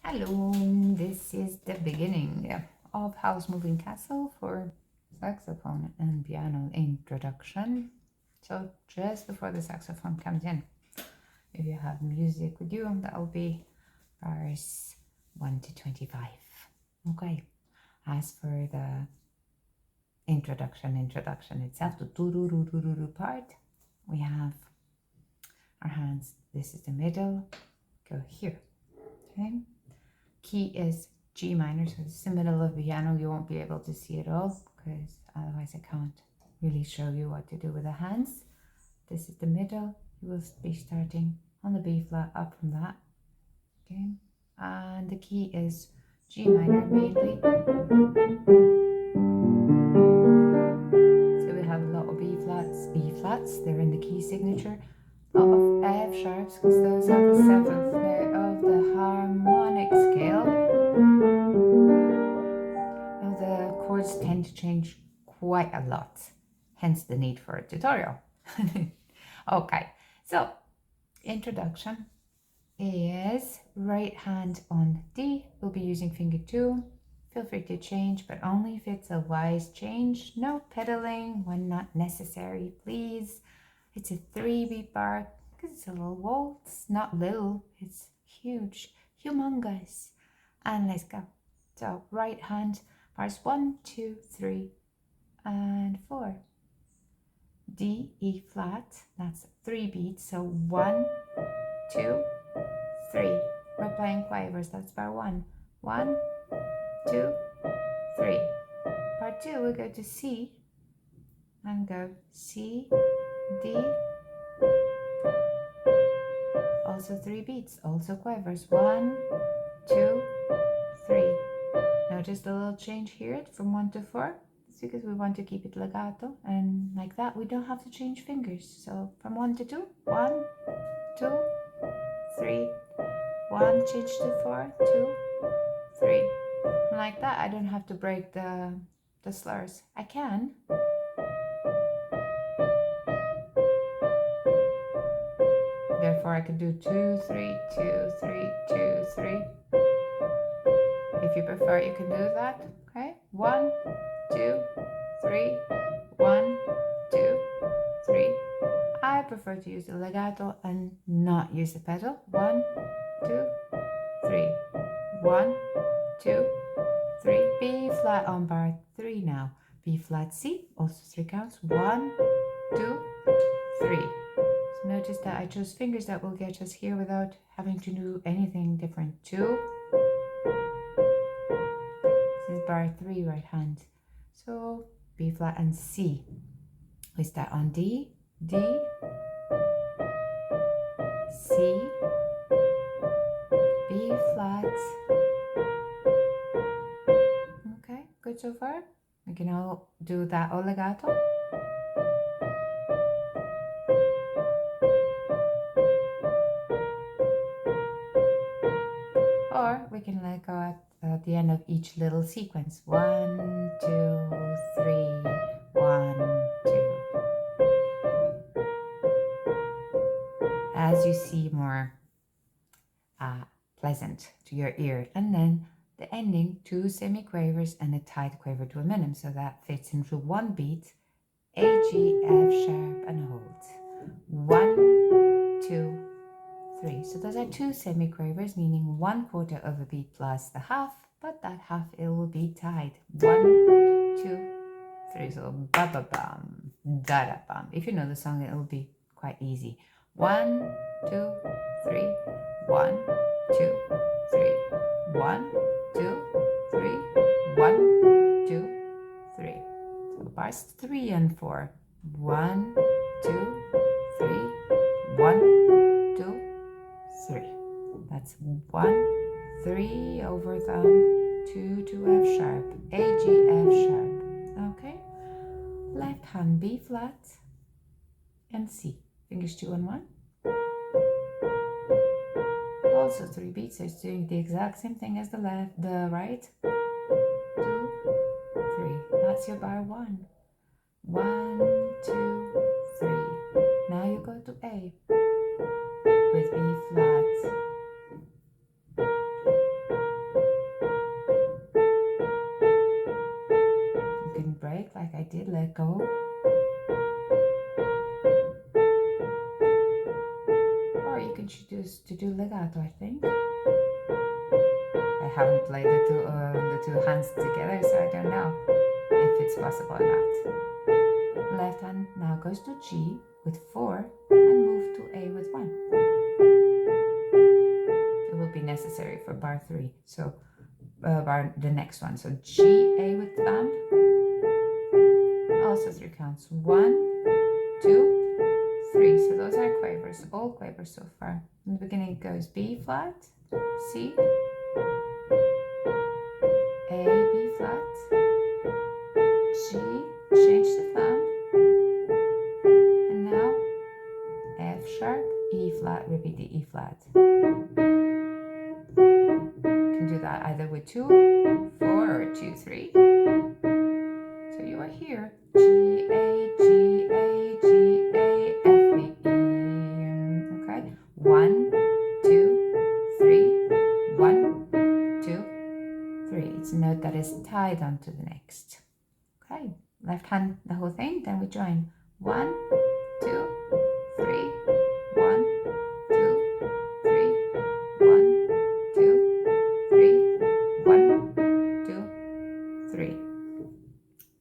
Hello, this is the beginning of Howl's Moving Castle for saxophone and piano introduction. So just before the saxophone comes in, if you have music with you, that will be bars 1 to 25. Okay, as for the introduction itself, the do part, we have our hands. This is the middle, go here, okay? Key is G minor, so it's the middle of the piano. You won't be able to see it all because otherwise I can't really show you what to do with the hands. This is the middle. You will be starting on the B flat up from that. Okay, and the key is G minor mainly. So we have a lot of B flats. They're in the key signature. A lot of F sharps because those are the seventh note of the harmonic scale. Now the chords tend to change quite a lot, hence the need for a tutorial. Okay, so introduction is right hand on D. We'll be using finger 2. Feel free to change, but only if it's a wise change. No pedaling when not necessary, please. It's a 3-beat bar because it's a little waltz, not little, it's huge, humongous. And let's go. So right hand, bars 1, 2, 3, and 4. D, E flat, that's 3 beats, so 1, 2, 3. We're playing quavers, that's bar 1. 1, 2, 3. Part 2, we'll go to C and go C, D, also 3 beats, also quavers. 1, 2, 3. Notice the little change here from 1 to 4. It's because we want to keep it legato, and like that we don't have to change fingers. So from 1 to 2, 1, 2, 3, 1, change to 4, 2, 3. And like that I don't have to break the slurs. I can. Therefore I could do 2, 3, 2, 3, 2, 3. If you prefer, you can do that. Okay, 1, 2, 3, 1, 2, 3. I prefer to use the legato and not use the pedal. 1, 2, 3. 1, 2, 3. B flat on bar 3 now. B flat C, also 3 counts. 1, 2, 3. So notice that I chose fingers that will get us here without having to do anything different. 2. This is bar 3 right hand. So B flat and C. We start on D, D, C, B flat. Okay, good so far. We can all do that legato. Or we can let go at the end of each little sequence. 1, 2, 3, 1, 2. As you see, more pleasant to your ear. And then the ending, 2 semiquavers and a tight quaver to a minim. So that fits into 1 beat. A, G, F sharp, and hold. 1, 2, 3. So those are 2 semiquavers, meaning 1/4 of a beat plus the half, but that half it will be tied. 1, 2, 3. So ba ba bum, da da bum. If you know the song, it will be quite easy. 1, 2, 3. 1, 2, 3. 1, 2, 3. 1, 2, 3. So bars 3 and 4. 1, 2, 3. 1, 2, 3. That's 1, 3 over thumb, 2 to F sharp, A, G, F sharp. Okay. Left hand B flat and C. Fingers 2 and 1. Also 3 beats, so it's doing the exact same thing as the right. 2, 3. That's your bar 1. 1, 2, 3. Now you go to A with B flat. could let go. Or you can choose to do legato, I think. I haven't played the two hands together, so I don't know if it's possible or not. Left hand now goes to G with 4 and move to A with 1. It will be necessary for bar 3, so the next one. So G, A with thumb. Also 3 counts. 1, 2, 3. So those are quavers, all quavers so far. In the beginning it goes B flat, C, A, B flat, G, change the thumb, and now F sharp, E flat, repeat the E flat. You can do that either with 2, 4, or 2, 3. So you are here, G, A, G, A, G, A, F, B, E. Okay, 1, 2, 3, 1, 2, 3. It's a note that is tied onto the next. Okay, left hand the whole thing, then we join 1, 2, 3, 1, 2, 3, 1, 2, 3, 1, 2, 3.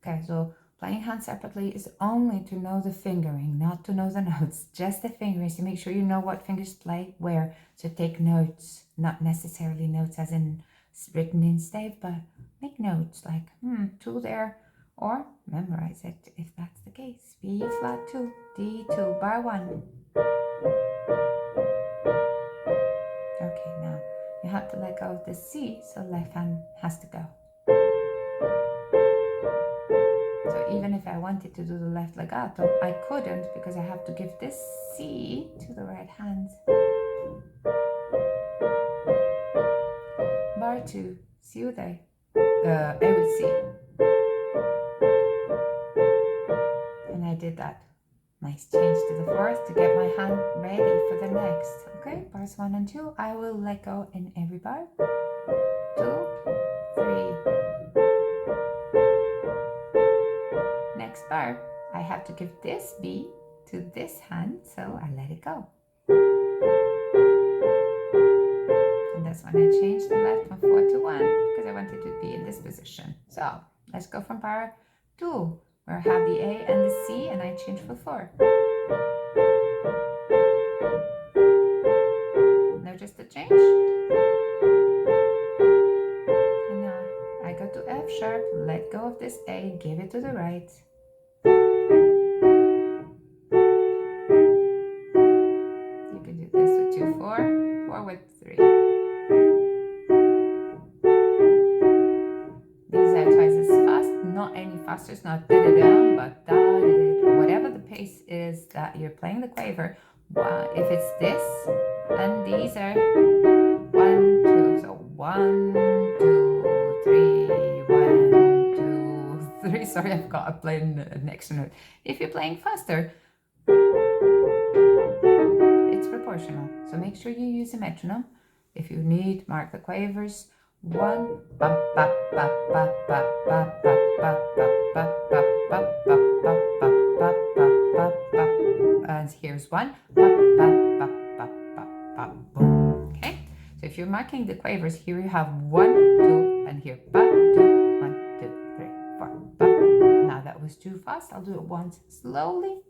Okay, so playing hands separately is only to know the fingering, not to know the notes, just the fingering. So make sure you know what fingers play where. So take notes, not necessarily notes as in written in stave, but make notes like 2 there, or memorize it if that's the case. B flat 2, D2, bar 1. Okay, now you have to let go of the C, so left hand has to go. So even if I wanted to do the left legato, I couldn't because I have to give this C to the right hand. Bar 2, C with A, A with C. And I did that. Nice change to the 4th to get my hand ready for the next. Okay, bars 1 and 2, I will let go in every bar. 2, 3. Next bar, I have to give this B to this hand, so I let it go. And that's when I changed the left from 4 to 1 because I wanted to be in this position. So let's go from bar 2, where I have the A and the C, and I change for 4. Notice the change? And now I go to F sharp, let go of this A, give it to the right. You can do this with 2, 4, 4 with 3. These are twice as fast, not any faster, it's not da-da-da, but da-da-da, whatever the pace is that you're playing the quaver. If it's this, and these are 1, 2, so 1, 2, 3, 1, 2, 3. Sorry, I've got to play an extra note. If you're playing faster, it's proportional. So make sure you use a metronome. If you need, mark the quavers. 1, ba ba ba ba ba ba ba ba ba ba ba ba ba ba ba ba ba, and here's 1, ba ba ba ba ba ba boom. Okay, so if you're marking the quavers, here you have 1, 2, and here ba 2, 1, 2, 3, 4, ba. Now that was too fast. I'll do it once slowly.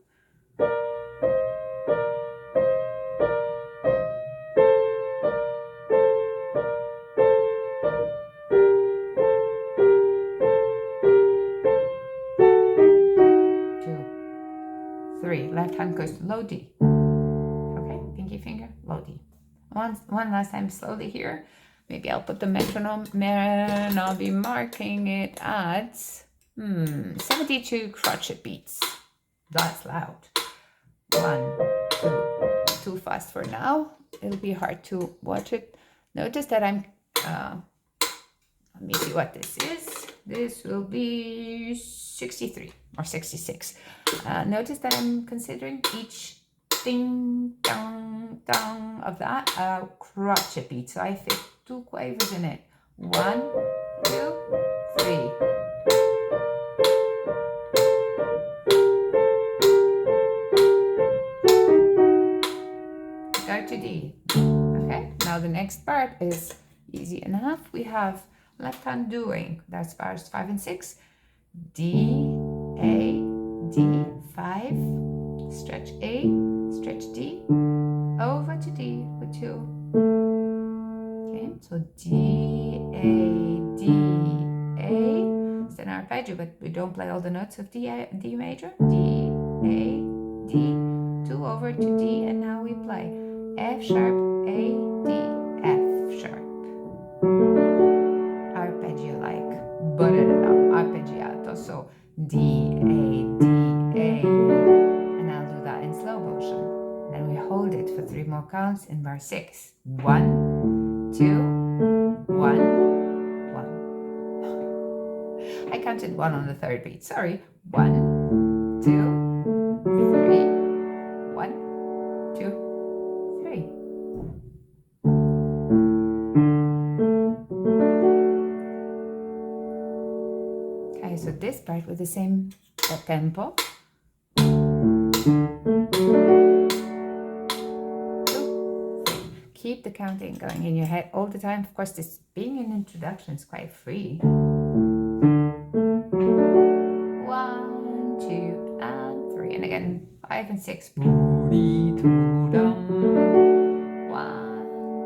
Left hand goes to low D. Okay, pinky finger, low D. One last time slowly here. Maybe I'll put the metronome and I'll be marking it at 72 crotchet beats. That's loud. 1, 2, too fast for now. It'll be hard to watch it. Notice that I'm, let me see what this is. This will be 63 or 66. Notice that I'm considering each ding, dong, dong of that a crotchet beat. So I fit 2 quavers in it. 1, 2, 3. to D. Okay, now the next part is easy enough. We have left hand doing, that's bars 5 and 6. D, A, D, 5, stretch A, stretch D, over to D with 2. Okay, so D, A, D, A. It's an arpeggio, but we don't play all the notes of D major. D, A, D, 2 over to D, and now we play F sharp, A, D, F sharp. Arpeggio like, but arpeggiato. So D, A, D, A, and I'll do that in slow motion. Then we hold it for 3 more counts in bar 6. 1, 2, 1, 1. I counted 1 on the 3rd beat, sorry. 1, 2, 3, 1, 2, 3. Okay, so this part with the same tempo. Keep the counting going in your head all the time. Of course, this being an introduction is quite free. 1, 2, and 3. And again, 5 and 6. 1,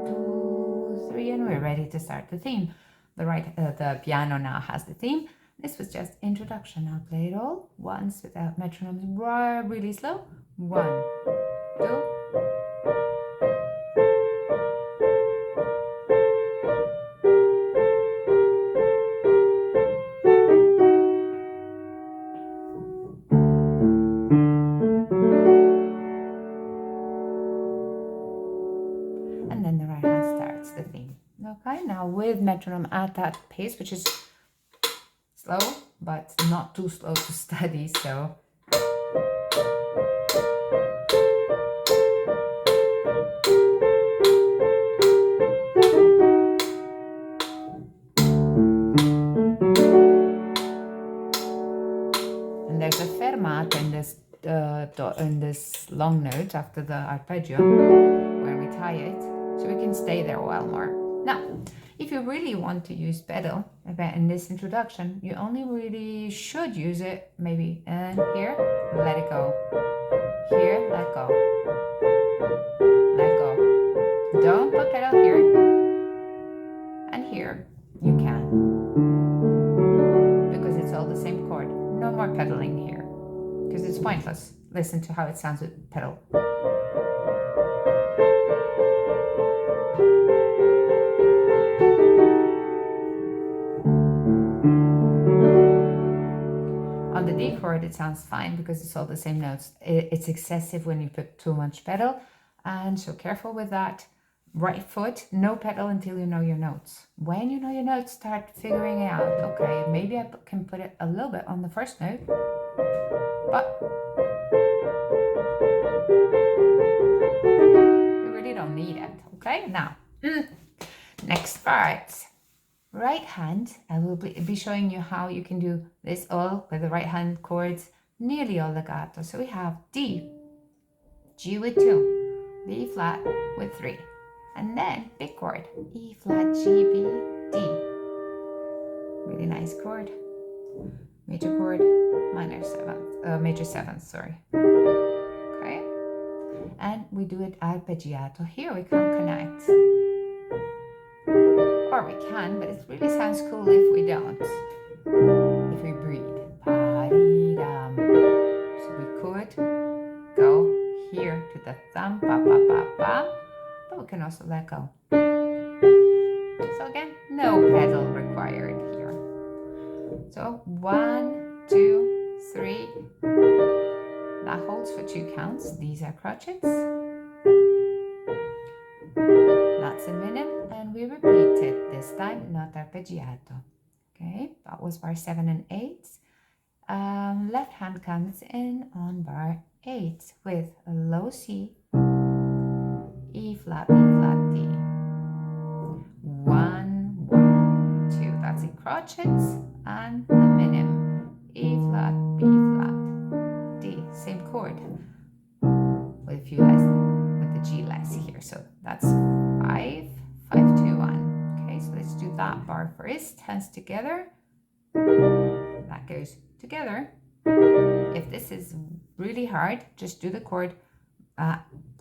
2, 3, and we're ready to start the theme. The piano now has the theme. This was just introduction. I'll play it all once without metronomes, really slow. 1, 2. And then the right hand starts the theme. Okay, now with metronome at that pace, which is slow, but not too slow to study, so. And there's a fermata in this long note after the arpeggio, when we tie it, so we can stay there a while more. Now, if you really want to use pedal in this introduction, you only really should use it maybe here, let it go. Here, let go. Let go. Don't put pedal here. And here, you can. Because it's all the same chord. No more pedaling here. Because it's pointless. Listen to how it sounds with pedal. On the D chord, it sounds fine because it's all the same notes. It's excessive when you put too much pedal, and so careful with that. Right foot, no pedal until you know your notes. When you know your notes, start figuring it out. Okay, maybe I can put it a little bit on the first note, but you really don't need it. Okay, now, next part. Right hand, I will be showing you how you can do this all with the right hand chords, nearly all legato. So we have D, G with 2, B flat with 3, and then big chord, E flat, G, B, D. Really nice chord. Major chord, major 7th, sorry. Okay, and we do it arpeggiato. Here we can't connect. Or we can, but it really sounds cool if we don't. If we breathe. So we could go here to the thumb, ba, ba, ba, ba, but we can also let go. So again, no pedal required here. So 1, 2, 3. That holds for 2 counts. These are crotchets. That's a minute, and we repeat it this time, not arpeggiato. Okay, that was bar 7 and 8. Left hand comes in on bar 8 with a low C, E flat, B flat, D. 1, 1, 2. That's in crotchets, and a minim, E flat, B flat, D. Same chord with a few less with the G G less here. So that's 5, 5, 2, 1. Okay, so let's do that bar first. Hands together. That goes together. If this is really hard, just do the chord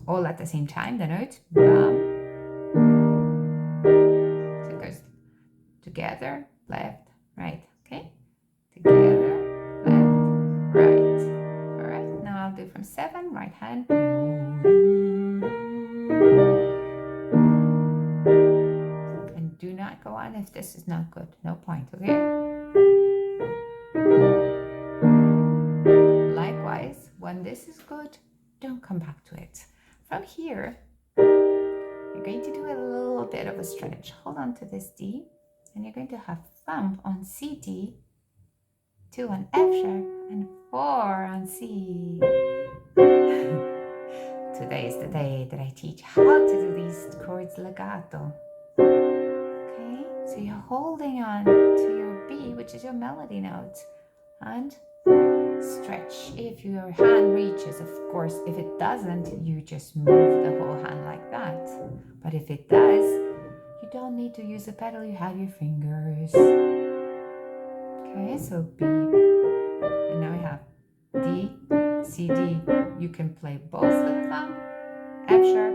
all at the same time, the note. Bam. So it goes together, left, right. Okay? Together, left, right. All right, now I'll do from 7, right hand. And do not go on if this is not good. No point, okay? Likewise, when this is good, don't come back to it. From here, you're going to do a little bit of a stretch. Hold on to this D, and you're going to have thumb on C, D, 2 on F sharp, and 4 on C. Today is the day that I teach how to do these chords legato. Okay, so you're holding on to your B, which is your melody note, and stretch. If your hand reaches, of course, if it doesn't, you just move the whole hand like that. But if it does, you don't need to use a pedal, you have your fingers. Okay, so B, and now we have D, C, D. You can play both with the thumb, F sharp,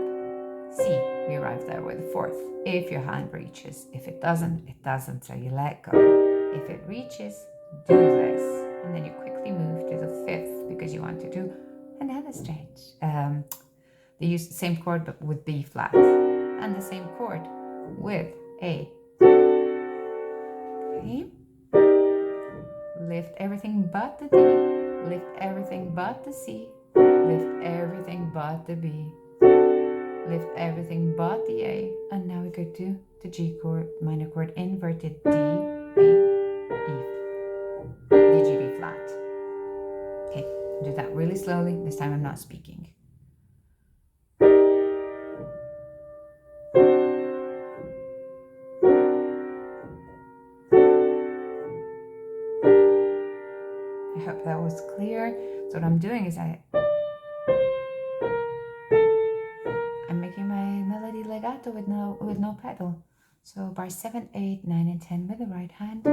C. We arrive there with the 4th. If your hand reaches. If it doesn't, it doesn't, so you let go. If it reaches, do this. And then you quickly move to the 5th because you want to do another stretch. They use the same chord but with B flat. And the same chord with A. Okay. Lift everything but the D. Lift everything but the C. Lift everything but the B. Lift everything but the A. And now we go to the G chord, minor chord, inverted D, B, E. D, G, B flat. Okay, do that really slowly. This time I'm not speaking. I hope that was clear. So what I'm doing is I'm making my melody legato with no pedal. So bar 7, 8, 9, and 10 with the right hand.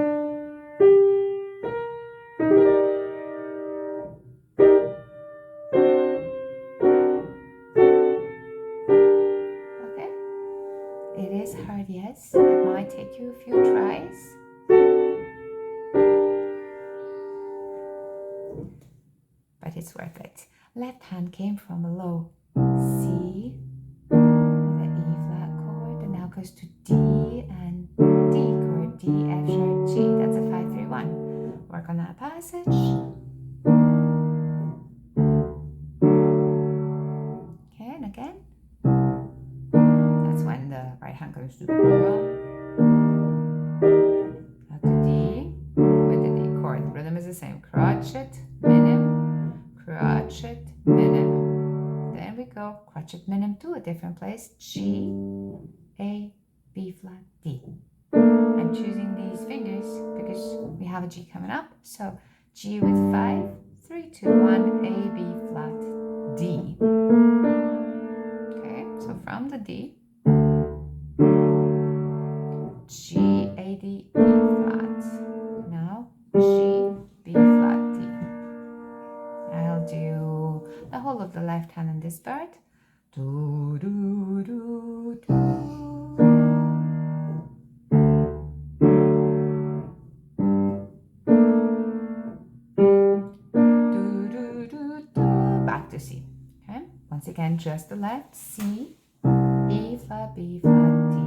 Okay. It is hard, yes. It might take you a few tries. But it's worth it. Left hand came from a low C with an E flat chord, and now goes to D and D chord, D, F sharp, G. That's a 5, 3, 1. Work on that passage. Okay, and again. That's when the right hand goes to D with the D chord. The rhythm is the same. Crotchet, minim, crotchet, minim. Then we go crotchet, minim to a different place. G, A, B flat, D. I'm choosing these fingers because we have a G coming up. So G with 5, 3, 2, 1, A, B flat, D. Okay, so from the D, G, A, D, E flat. Now G, B flat, D. I'll do the whole of the left hand in this part. Do, do, do, do. Do, do, do, do. Back to C. Okay, once again, just the left. C, E flat, B flat, D,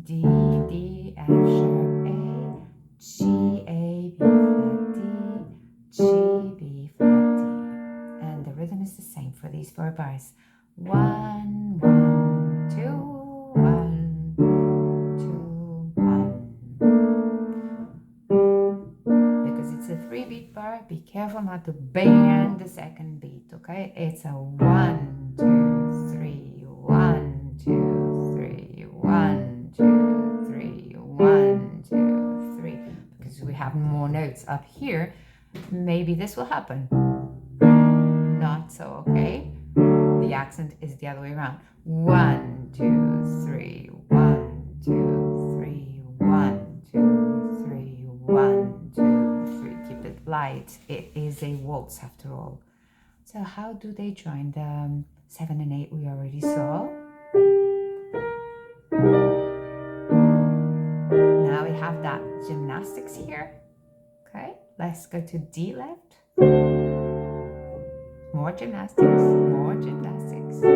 D, D, F sharp, A, G, A, B flat, D, G, B flat, D. And the rhythm is the same for these 4 bars. 1, 1, 2, 1, 2, 1. Because it's a 3-beat bar, be careful not to bend the second beat, okay? It's a 1, 2, 3, 1, 2, 3, 1, 2, 3, 1, 2, 3. Because we have more notes up here, maybe this will happen. Not so, okay? the accent is the other way around. 1, 2, 3, 1, 2, 3, 1, 2, 3, 1, 2, 3. Keep it light. It is a waltz after all. So how do they join? The 7 and 8 we already saw. Now we have that gymnastics here. Okay, let's go to D left. More gymnastics, and more gymnastics. So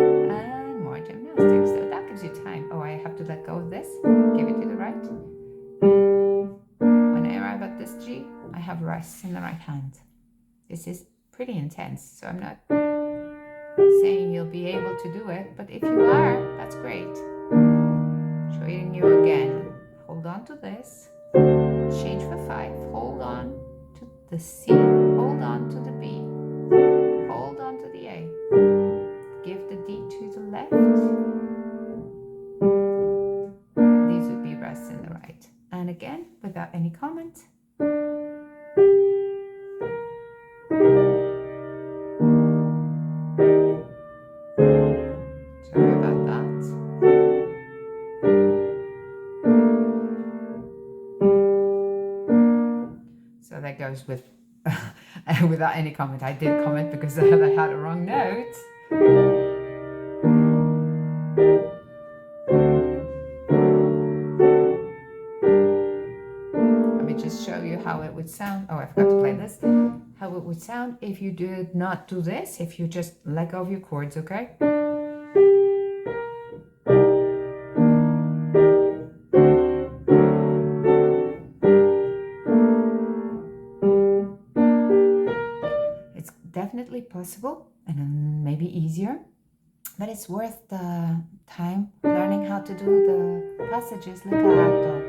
that gives you time. Oh, I have to let go of this. Give it to the right. When I arrive at this G, I have rests in the right hand. This is pretty intense, so I'm not saying you'll be able to do it, but if you are, that's great. Showing you again. Hold on to this. Change for 5. Hold on to the C. Hold on to the B. Hold on to the A. Give the D to the left. These would be rests in the right. And again, without any comment. Sorry about that. So that goes with without any comment. I did comment because I had a wrong note. Let me just show you how it would sound. Oh, I forgot to play this. How it would sound if you did not do this, if you just let go of your chords, okay? It's definitely possible and maybe easier, but it's worth the time learning how to do the passages legato.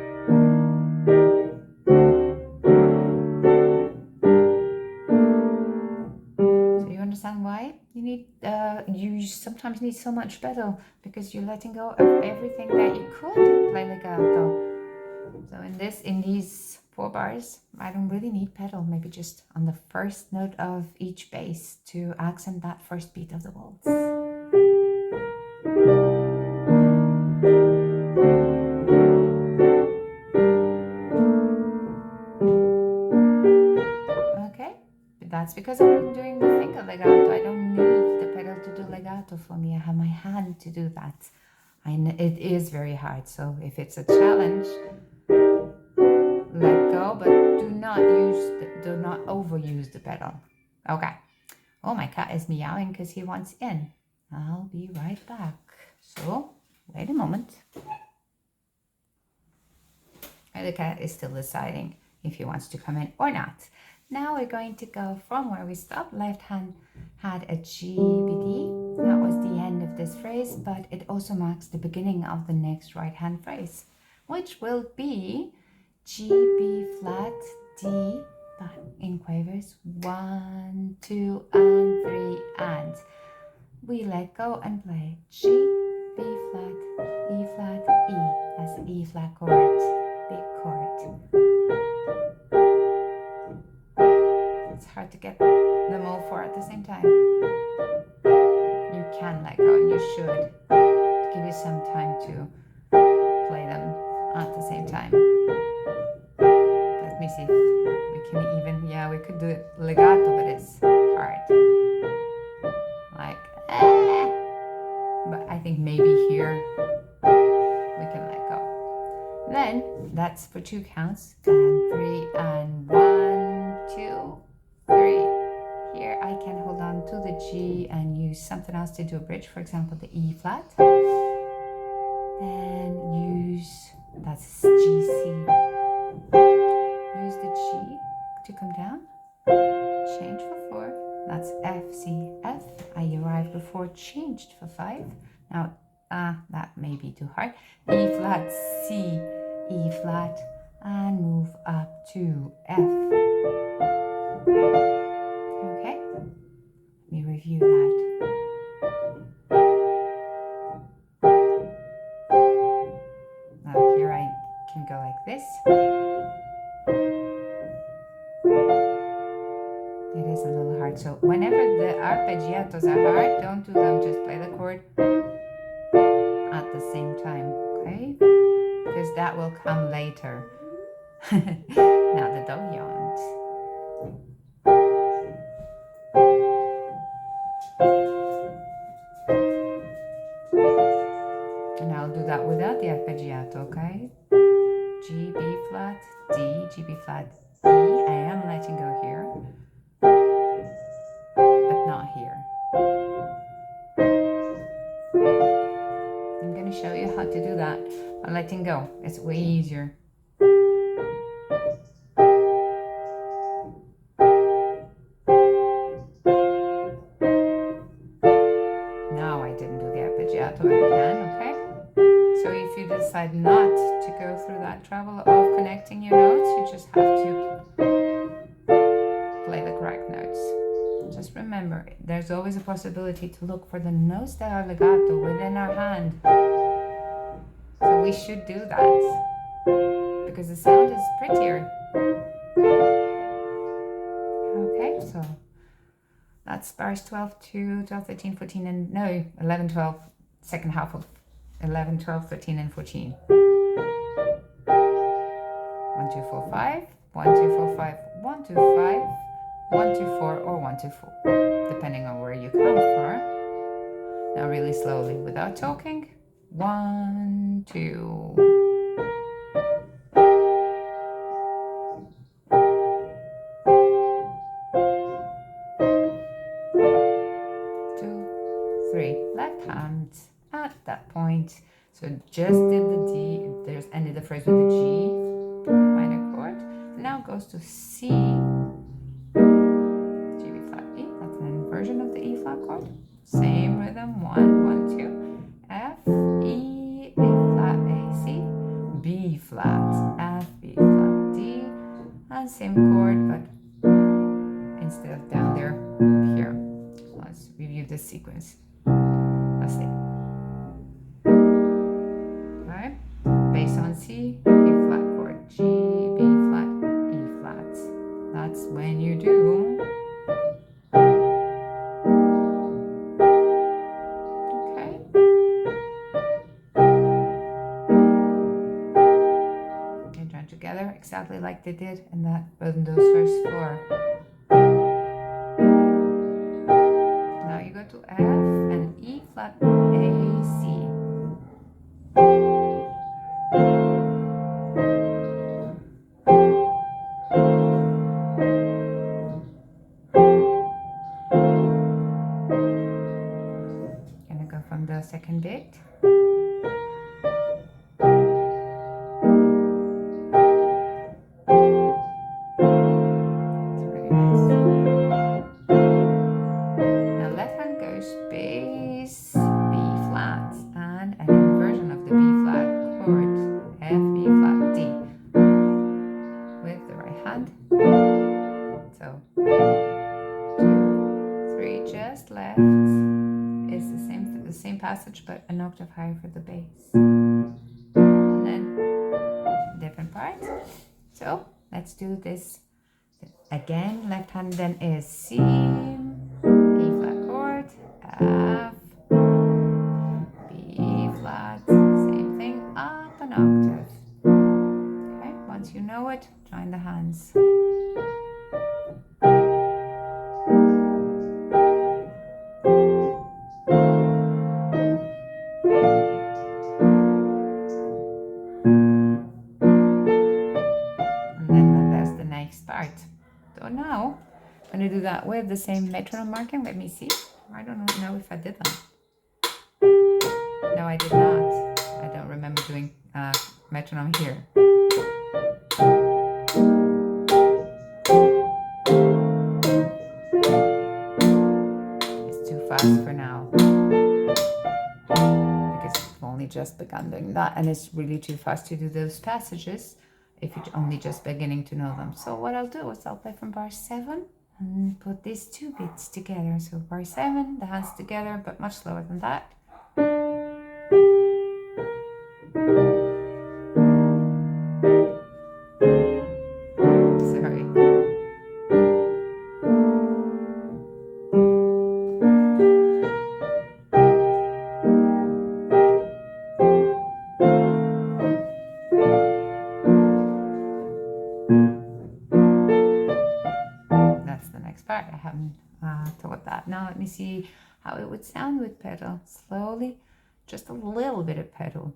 Understand why you need you sometimes need so much pedal, because you're letting go of everything that you could play legato. So in these 4 bars, I don't really need pedal, maybe just on the first note of each bass to accent that first beat of the waltz. That's because I'm doing the finger legato. I don't need the pedal to do legato for me. I have my hand to do that. It is very hard, so if it's a challenge, let go, but do not overuse the pedal. Okay. Oh, my cat is meowing because he wants in. I'll be right back. So, wait a moment. And the cat is still deciding if he wants to come in or not. Now we're going to go from where we stopped. Left hand had a G, B, D. That was the end of this phrase, but it also marks the beginning of the next right hand phrase, which will be G, B flat, D, but in quavers, 1, 2, and 3, and we let go and play G, B flat, E flat, E. That's the E flat chord, big chord. It's hard to get them all 4 at the same time. You can let go, and you should, to give you some time to play them at the same time. Let me see if we can even, we could do it legato, but it's hard. Like, but I think maybe here we can let go. Then that's for 2 counts, and 3, and 1, 2, 3. Here I can hold on to the G and use something else to do a bridge, for example the E flat. Then that's G, C. Use the G to come down, change for 4, that's F, C, F. I arrived before, changed for 5. Now, that may be too hard. E flat, C, E flat, and move up to F. Okay, let me review that. Now here I can go like this. It is a little hard hard. So whenever the arpeggiatos are hard, don't do them, just play the chord at the same time, okay? Because that will come later. Now the dog yawned. And I'll do that without the arpeggiato, okay? G, B flat, D, G, B flat, E. I am letting go here, but not here. I'm going to show you how to do that by letting go. It's way easier. Now I didn't do the arpeggiato, but I can, okay? So if you decide not to go through that trouble of connecting your notes, you just have to play the correct notes. Just remember, there's always a possibility to look for the notes that are legato within our hand. So we should do that, because the sound is prettier. Okay, so that's bars 12 to 12, 13, 14, and no, 11, 12, second half of 11, 12, 13, and 14. 1, 2, 4, 5, 1, 2, 4, 5, 1, 2, 5, 1, 2, 4, or 1, 2, 4, depending on where you come from. Now really slowly, without talking. 1, 2. 2, 3. Left hand at that point. So just did the D. There's ended the phrase with the G minor chord. Now goes to C. G, B flat, E. That's an inversion of the E flat chord. Same rhythm. 1, 1, 2. F, E, A flat, A, C, B flat, F, B flat, D, and same chord, but instead of down there, up here. Let's review this sequence. Let's see. Okay, bass on C, A flat chord, G, B flat, E flat. That's when you do. Together exactly like they did in that in those first 4. Now you go to F and E flat, A, C. Gonna go from the second bit. Passage, but an octave higher for the bass, and then different parts. So let's do this again. Left hand then is C, E flat chord, F, B flat, same thing, up an octave. Okay, once you know it, join the hands. So now I'm going to do that with the same metronome marking. Let me see. I don't know if I did that. No, I did not. I don't remember doing metronome here. It's too fast for now, because I've only just begun doing that, and it's really too fast to do those passages if you're only just beginning to know them. So what I'll do is I'll play from bar 7 and put these 2 beats together. So bar 7, the hands together, but much slower than that. Sorry. start. I haven't taught that. Now let me see how it would sound with pedal. Slowly, just a little bit of pedal.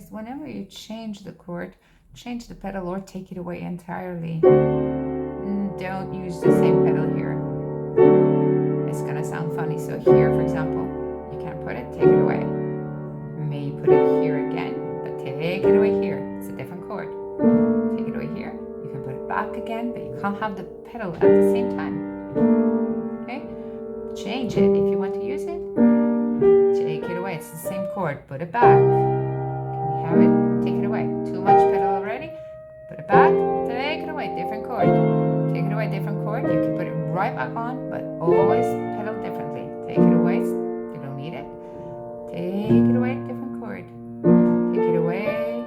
Whenever you change the chord, change the pedal or take it away entirely. Don't use the same pedal here. It's gonna sound funny. So here, for example, you can't put it, take it away. Maybe put it here again, but take it away here. It's a different chord. Take it away here. You can put it back again, but you can't have the pedal at the same time. Okay? Change it if you want to use it. Take it away. It's the same chord. Put it back. Have it, take it away. Too much pedal already. Put it back, take it away, different chord. Take it away, different chord. You can put it right back on, but always pedal differently. Take it away, you don't need it. Take it away, different chord. Take it away.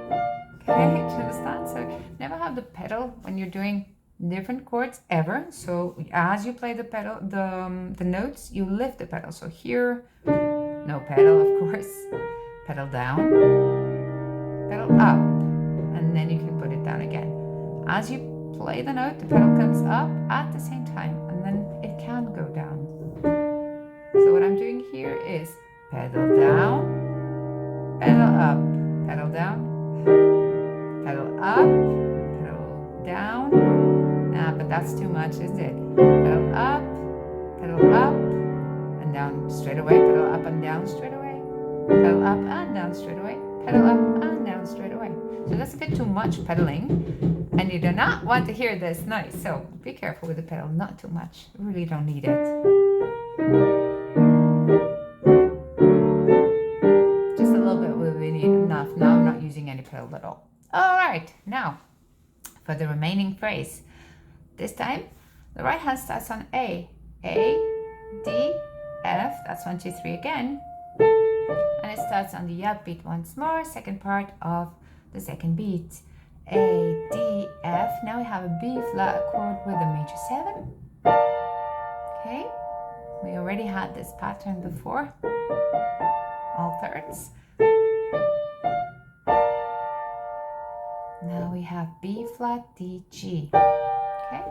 Okay, do you understand? So never have the pedal when you're doing different chords ever. So as you play the pedal, the notes, you lift the pedal. So here, no pedal, of course. Pedal down. Pedal up, and then you can put it down again. As you play the note, the pedal comes up at the same time, and then it can go down. So what I'm doing here is pedal down, pedal up, pedal down, pedal up, pedal down. But that's too much, isn't it? Pedal up, and down straight away, pedal up and down straight away, pedal up and down straight away, pedal up and down straight away. So that's a bit too much pedaling, and you do not want to hear this noise. So be careful with the pedal, not too much. You really don't need it. Just a little bit will be enough. Now I'm not using any pedal at all. All right, now for the remaining phrase. This time the right hand starts on A, D, F. That's 1, 2, 3 again. And it starts on the upbeat once more, second part of the second beat. A, D, F. Now we have a B flat chord with a major 7. Okay, we already had this pattern before, all thirds. Now we have B flat, D, G. Okay.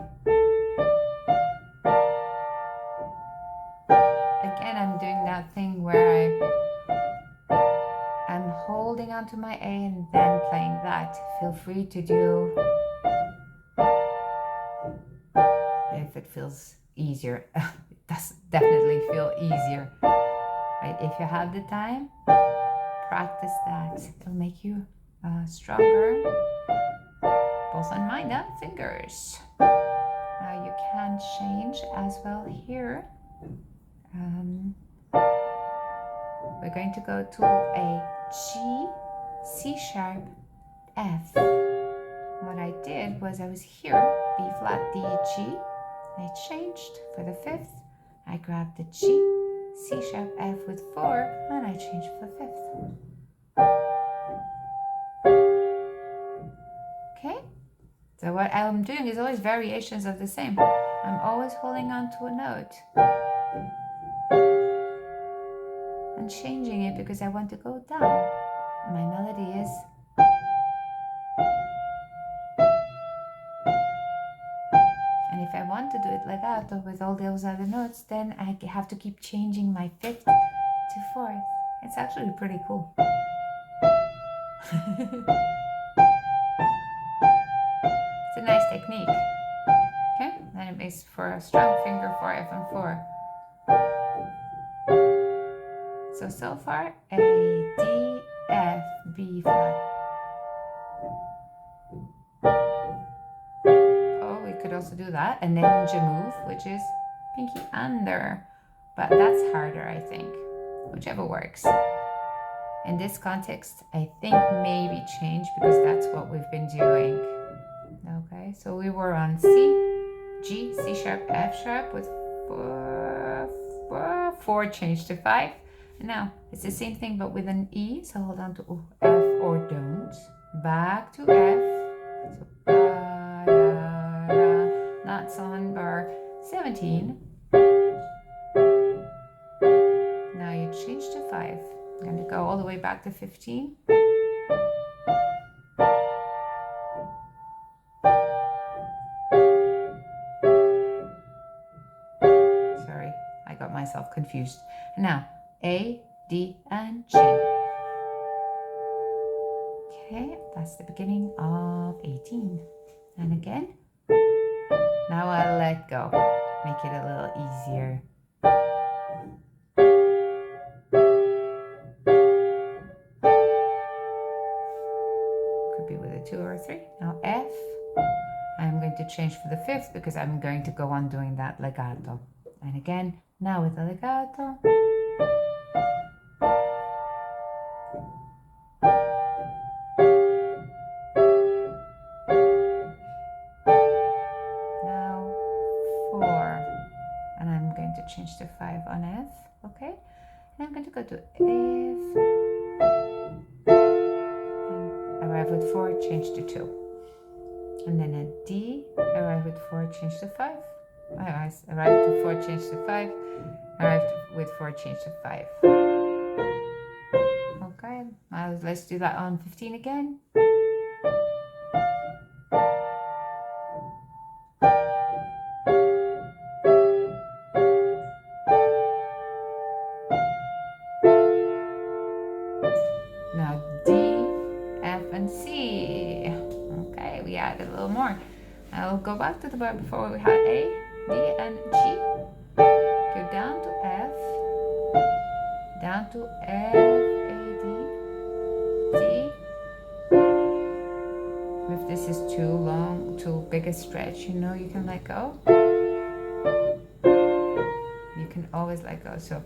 Again, I'm doing that thing where I'm holding onto my A and then playing that. Feel free to do if it feels easier. It does definitely feel easier. Right? If you have the time, practice that. It'll make you stronger, both on mind and fingers. Now you can change as well here. We're going to go to a G, C sharp, F. What I did was I was here, B flat, D, G. I changed for the 5th. I grabbed the G, C sharp, F with 4, and I changed for the 5th. Okay? So what I'm doing is always variations of the same. I'm always holding on to a note and changing it because I want to go down. My melody is and if I want to do it legato with all those other notes, then I have to keep changing my 5th to 4th. It's actually pretty cool. It's a nice technique. Okay, then it makes for a strong finger for F and 4. So far, A, D, F, B flat. Oh, we could also do that. A ninja move, which is pinky under. But that's harder, I think. Whichever works. In this context, I think maybe change because that's what we've been doing. Okay, so we were on C, G, C sharp, F sharp with 4 changed to 5. Now it's the same thing but with an E, so hold on to F or don't. Back to F. So ba, da, da. That's on bar 17. Now you change to 5. I'm going to go all the way back to 15. Sorry, I got myself confused. And now A, D, and G. Okay, that's the beginning of 18. And again, now I'll let go. Make it a little easier. Could be with a 2 or a 3. Now F. I'm going to change for the 5th because I'm going to go on doing that legato. And again, now with the legato. Now 4. And I'm going to change to 5 on F. Okay? And I'm going to go to F. And arrive with 4, change to 2. And then a D, arrive with 4, change to 5. Arrive to 4, change to 5. Arrive with 4, change to 5. Okay, now let's do that on 15 again. Now D, F, and C. Okay, we added a little more. I'll go back to the bar before we had A, D, and G. Go down to F, down to F, A, D, D. If this is too long, too big a stretch, you know, you can let go. You can always let go. So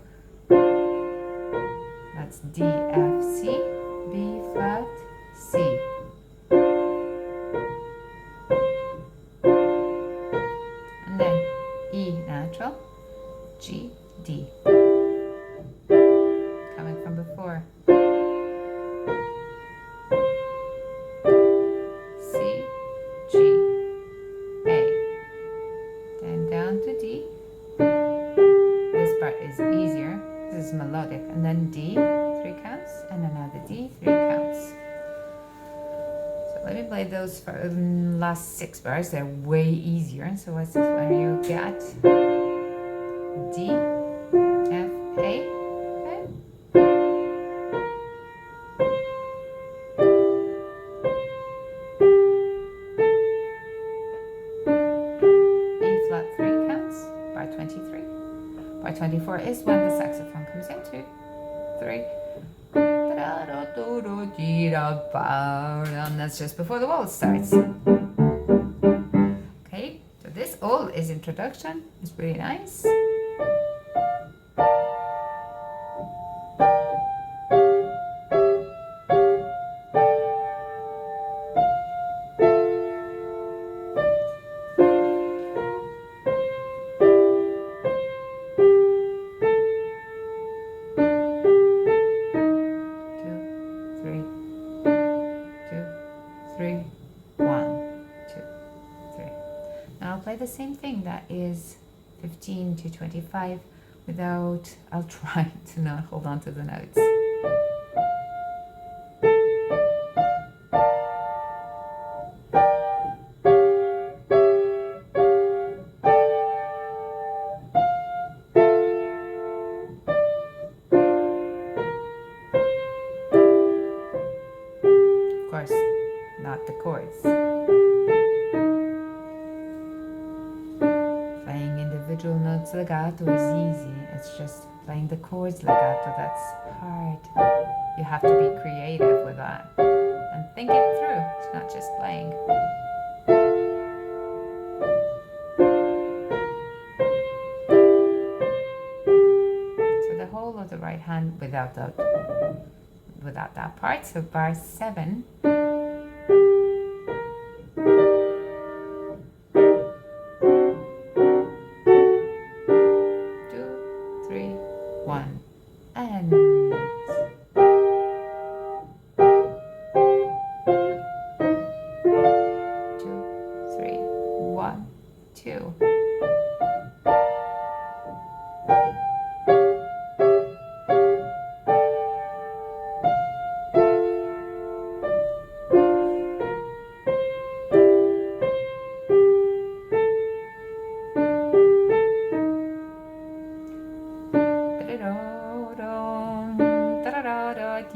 that's D, F, C, B flat, C. And then E natural, G, D. Coming from before. C, G, A. Then down to D. This part is easier. This is melodic. And then D, 3 counts, and another D, 3 counts. So let me play those for the last 6 bars. They're way easier. So what's this one? You got D, F, A. Okay. E flat 3 counts, bar 23. Bar 24 is when the saxophone comes in. 2, 3. And that's just before the waltz starts. Okay, so this all is introduction. It's really nice. The same thing that is 15 to 25 without, I'll try to not hold on to the notes. Of course, not the chords. Individual notes legato is easy. It's just playing the chords legato that's hard. You have to be creative with that and think it through. It's not just playing. So the whole of the right hand without that part. So bar 7. 1 and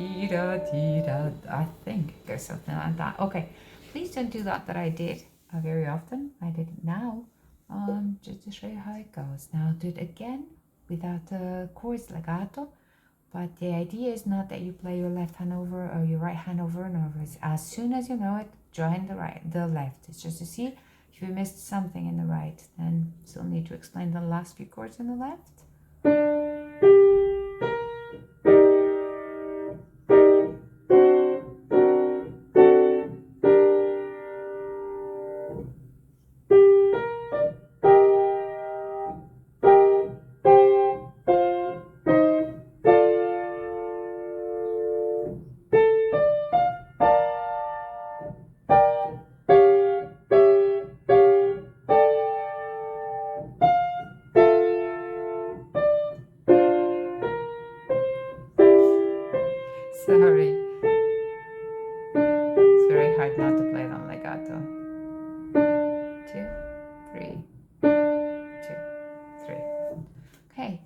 dee da dee da. I think it goes something like that. Okay, please don't do that I did very often. I did it now, just to show you how it goes. Now I'll do it again without the chords legato. But the idea is not that you play your left hand over or your right hand over and over. It's as soon as you know it, join the left. It's just to see if you missed something in the right. Then still need to explain the last few chords in the left. Sorry. It's very hard not to play it on legato. 2, 3, 2, 3. Okay,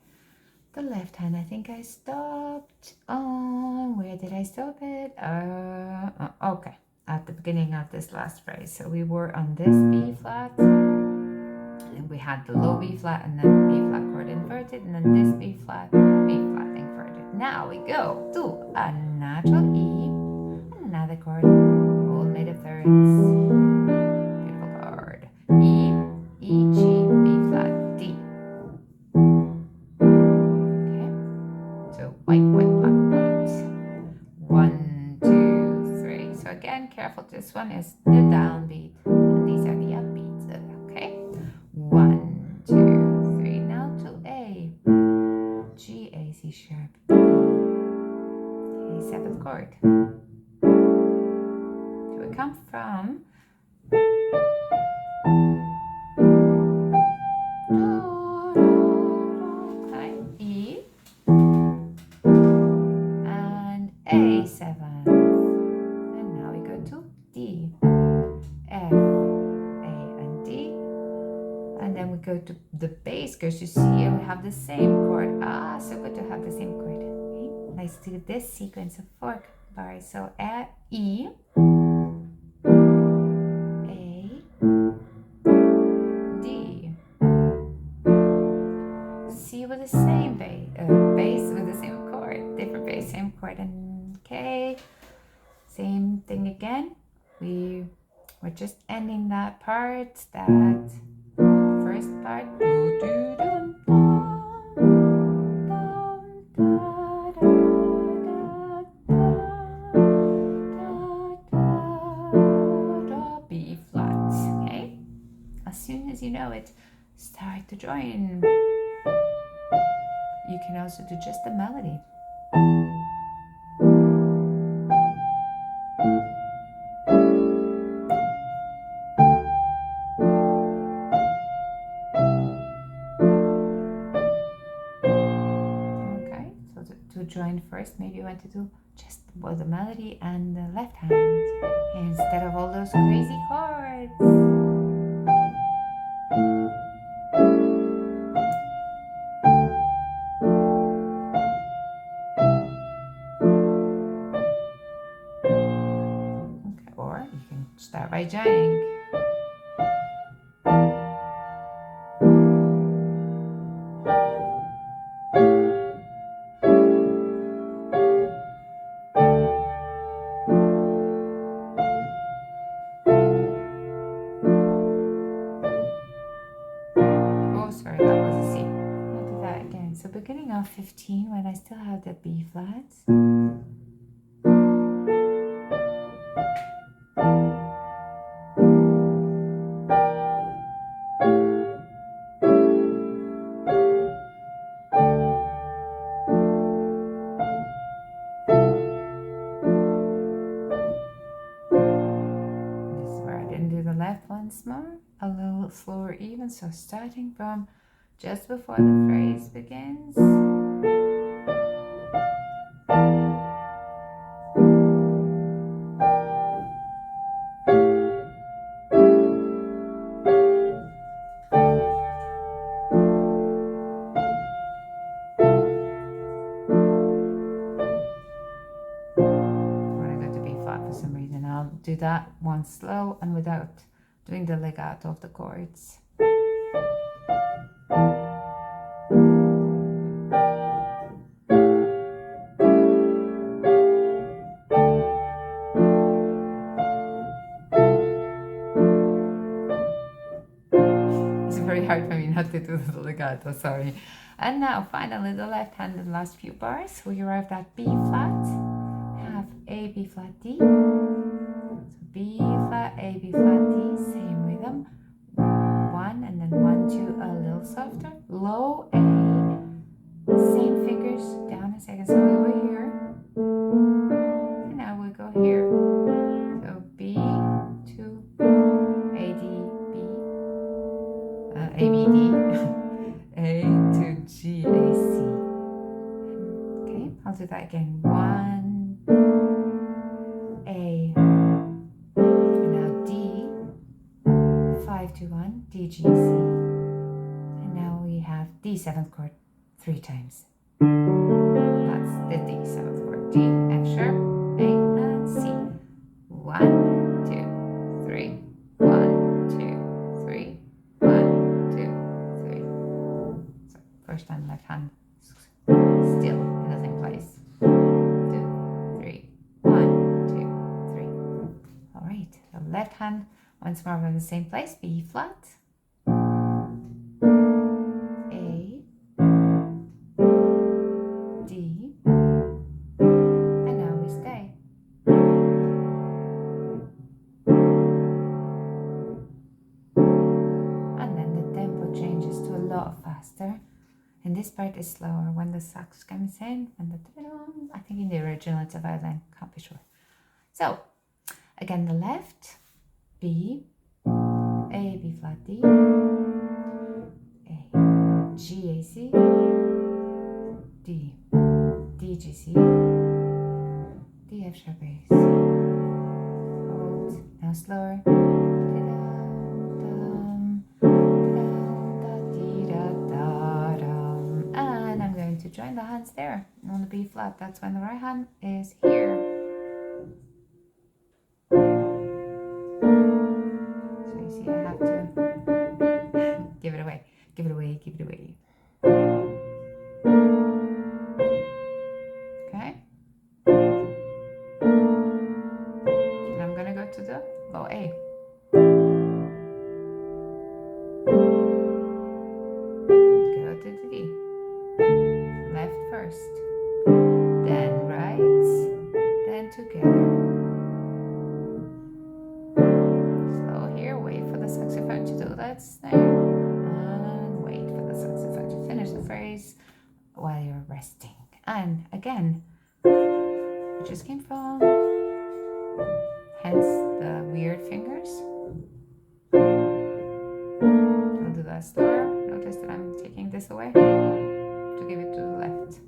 the left hand, I think I stopped on, where did I stop it? Okay, at the beginning of this last phrase. So we were on this B flat, and we had the low B flat, and then B flat chord inverted, and then this B flat inverted. Now we go to a natural E, another chord, all made of thirds. Beautiful chord. E, E, G, B flat, D. Okay. So white, white, black, white. 1, 2, 3. So again, careful. This one is the downbeat, and these are the upbeats. Okay. 1, 2, 3. Now to A. G, A, C sharp, E. Okay, 7th chord. So we come from E and A7, and now we go to D, F, A and D, and then we go to the bass because you see we have the same chord. So good to have the same chord. Okay, let's do this sequence of 4 bars. So E, A, D, C with the same bass with the same chord, different bass, same chord, and K, same thing again. We're just ending that part, that first part. B flat. Okay. As soon as you know it, start to join. You can also do just the melody. Okay, so to join first, maybe you want to do just the melody and the left hand instead of all those crazy chords. Or you can start by joining. Oh, sorry, that was a C. I'll do that again. So beginning of 15, when I still have the B flats. Once more, a little slower even, so starting from just before the phrase begins. do that one slow and without doing the legato of the chords. It's very hard for me not to do the legato, sorry. And now finally the left hand in the last few bars. We arrived at B flat, have A, B flat, D. So B flat, A, B flat, D, same rhythm. 1 and then 1, 2, a little softer. Low A, same fingers, down a second. So we were here. And now we go here. So B to A, D, B, A, B, D, A to G, A, C. Okay, I'll do that again. 1, A, and now D, 5 to 1, D, G, C. And now we have D 7th chord 3 times. That's the D 7th chord. D, F sharp, A, and C. 1, 2, 3. 1, 2, 3. 1, 2, 3. So first hand, left hand, still in the same place. 2, 3. 1, 2, 3. All right. The left hand once more in the same place. B flat. A, D, and now we stay. And then the tempo changes to a lot faster. And this part is slower when the sax comes in, and I think in the original it's a violin, can't be sure. So, again the left, B, A, B flat, D, A, G, A, C, D, D, G, C, D, F sharp, A, C. Hold, now slower. And I'm going to join the hands there on the B flat. That's when the right hand is here. So you see, I have to give it away, give it away, give it away. Okay. And I'm gonna go to the low A. Go to the D. Left first, then right, then together. Slow here, wait for the saxophone to do that snare, and wait for the saxophone to finish the phrase while you're resting. And again, we just came from, hence the weird fingers. I'll do that slower. Notice that I'm taking this away to give it to the left.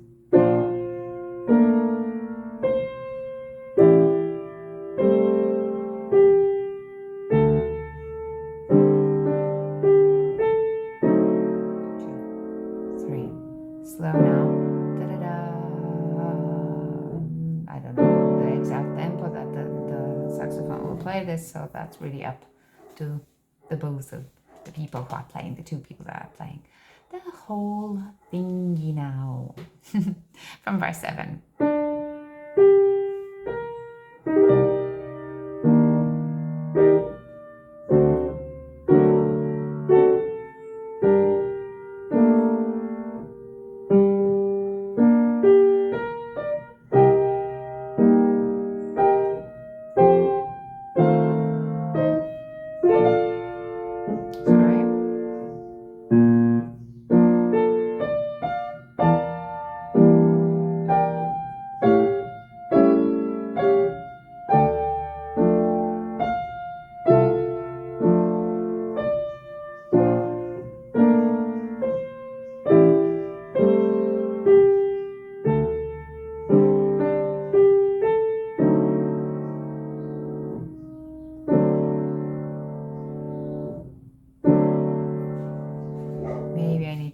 Slow now. I don't know the exact tempo that the saxophone will play this, so that's really up to the both of the people who are playing, the two people that are playing the whole thingy now. From verse 7.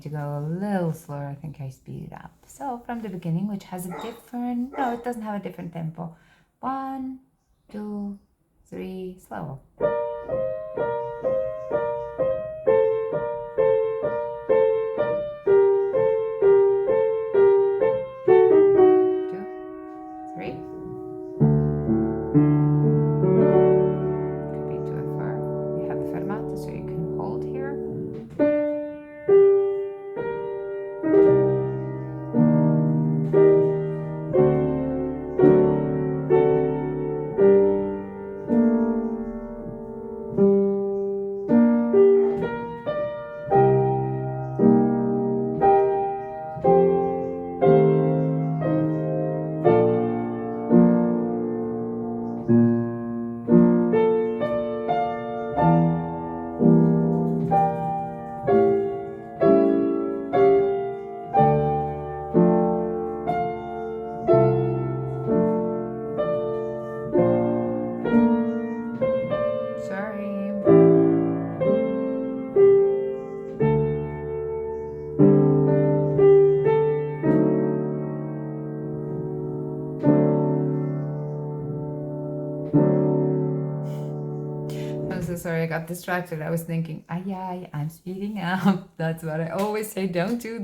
To go a little slower, I think I speed it up. So from the beginning, which has a different, no, it doesn't have a different tempo. 1, 2, 3, slow. 2, 3. Could be too far. You have the fermata, so you can hold here. Sorry, I got distracted. I was thinking, I'm speeding up. That's what I always say, don't do.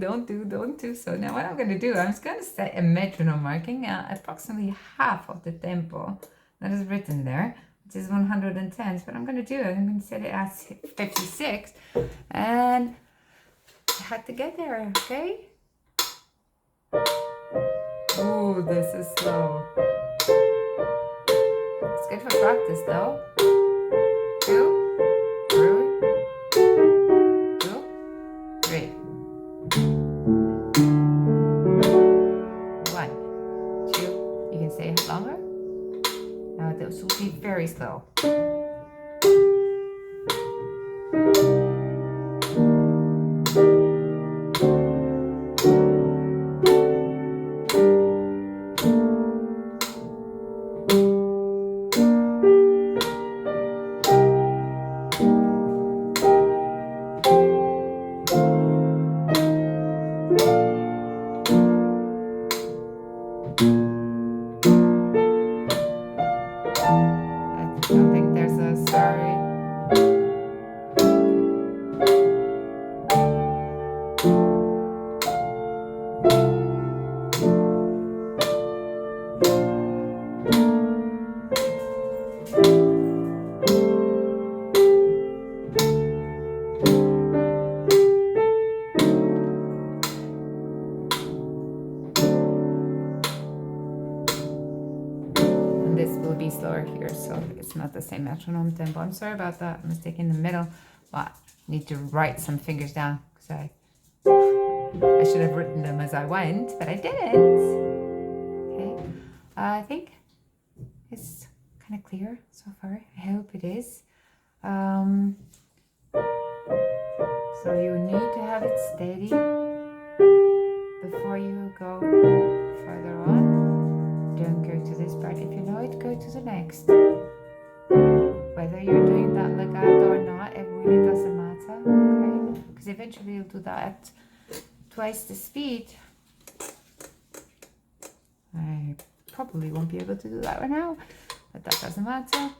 So now what I'm going to do, I'm just going to set a metronome marking approximately half of the tempo that is written there, which is 110. But I'm going to do it. I'm going to set it as 56. And I had to get there, okay? Ooh, this is slow. It's good for practice though. 2, 3, 1, 2. You can say it longer. Now this will be very slow. Slower here, so it's not the same metronome tempo. I'm sorry about that mistake in the middle, but I need to write some fingers down because I should have written them as I went, but I didn't. Okay, I think it's kind of clear so far. I hope it is. So you need to have it steady before you go further on. Don't go to this part. If you know it, go to the next. Whether you're doing that legato or not, it really doesn't matter, okay? Because eventually you'll do that at twice the speed. I probably won't be able to do that right now, but that doesn't matter.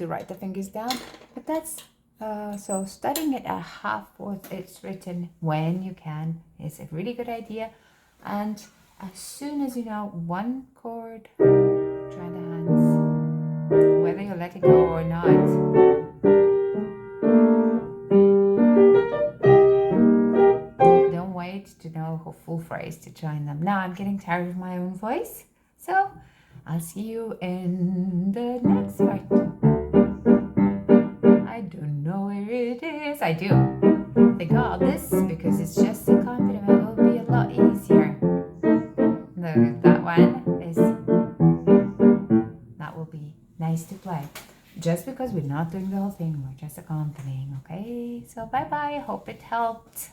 Write the fingers down, but that's so studying it at half what it's written when you can is a really good idea. And as soon as you know one chord, try the hands, whether you let it go or not. Don't wait to know a full phrase to join them. Now I'm getting tired of my own voice, so I'll see you in the next part. I don't know where it is. I do. They got this because it's just a accompaniment. It will be a lot easier. That one is, that will be nice to play. Just because we're not doing the whole thing, we're just accompanying, okay? So bye-bye. Hope it helped.